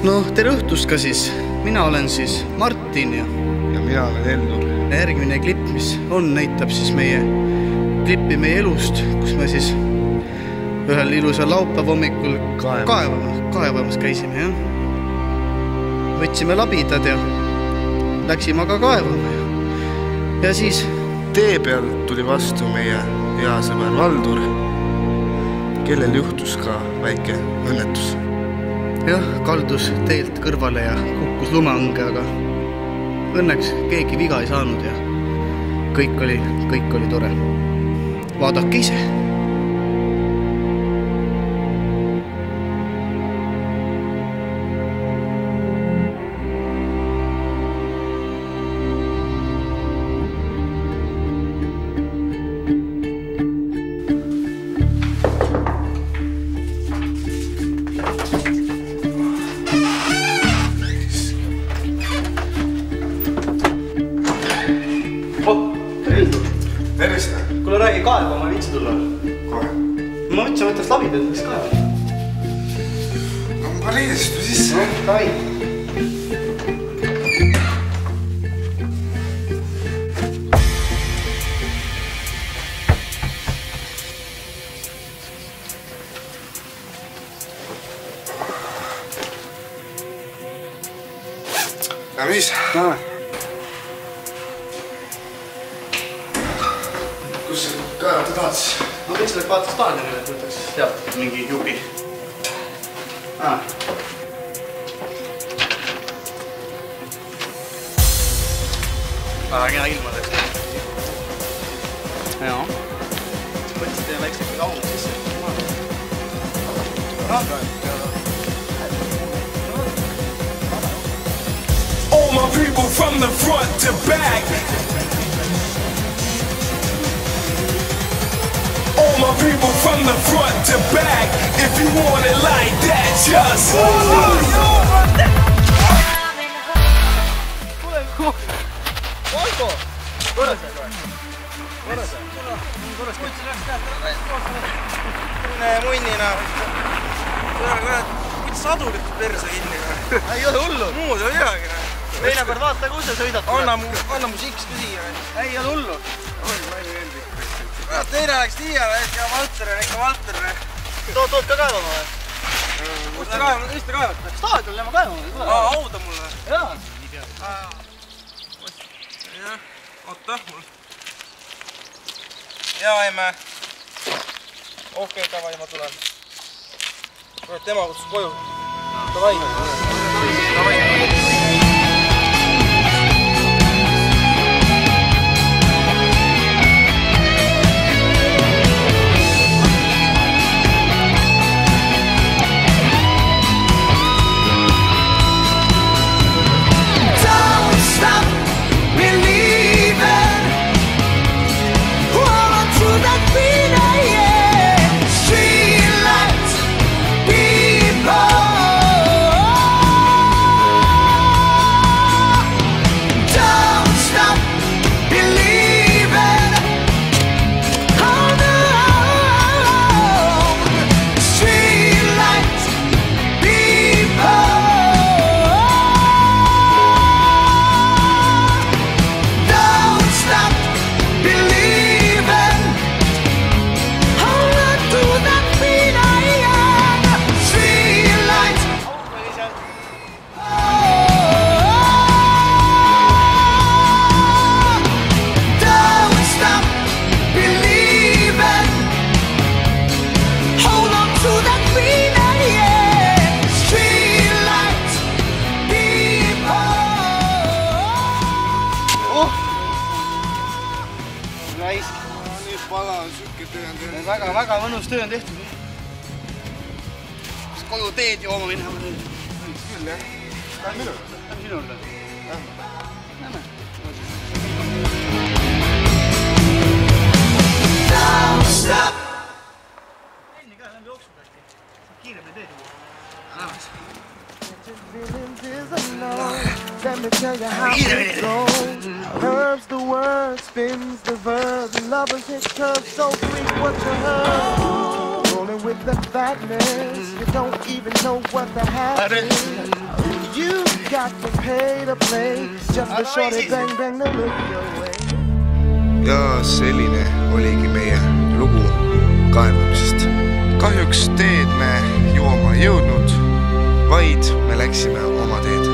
No, tere õhtust ka siis. Mina olen siis Martin ja mina olen Eldur. Järgmine klipp, mis on, näitab siis meie klippi meie elust, kus me siis ühel ilusal laupäeva hommikul kaevamas käisime, jah. Võtsime labidad ja läksime aga kaevama ja siis tee peal tuli vastu meie hea sõber Valdur, kellel juhtus ka väike õnnetus. Jah, kaldus teelt kõrvale ja kukkus lumeõnge, aga õnneks keegi viga ei saanud ja kõik oli tore. Vaadake ise. Tervist! Kuule räägi kaeva, ma viitsi tulla. Kohe. Ma võtsin võtaks labid, et võiks kaeva. Ma liidestu sisse. No, davai. Ja mis? Kus sa kaevata tahad siis? Ma võtsin, et vaataks staadionile, et võtaks sealt mingi jubi. Väga kena ilma teeks. Jaa. Võtsin teie väikse laud sisse. All my people from the front to back. All my people from the front to back. If you want it like that, just munnina. Kuidas sadurit perse kinni? Ei ole hullu. Muud ei midagi. Veina peal vaata, kus sa sõidad. Anna mu siks ka siia. Ei ole hullu. Teine läks tiiale, ja Valter on ikka Valter. Tood ka kaevama või? Kus te kaevate? Staadion lähme kaevama. Auda mulle. Jaa. Jah, oota mul. Jaa, emme. Okei, davai, ma tulen. Tema kutsus koju. Davai. Väga mõnus töö on tehtud. Kas koju teed jooma minema nüüd? Küll, jah. Lähme minule. Lähme sinule. Lähme. Don't stop. Enni ka, lähme jooksuda äkki. Kiiremini teed juba. Lähemas. Let me tell you how it goes. Herbs the word, spins the verb. Lovers hit curves, so sweet what you heard. Rolling with the fatness, you don't even know what the habit is. You got to pay to play. Just a shorty bang bang to look your way. Ja selline oligi meie lugu kaevamisest. Kahjuks teed me juoma jõudnud, vaid me läksime oma teed.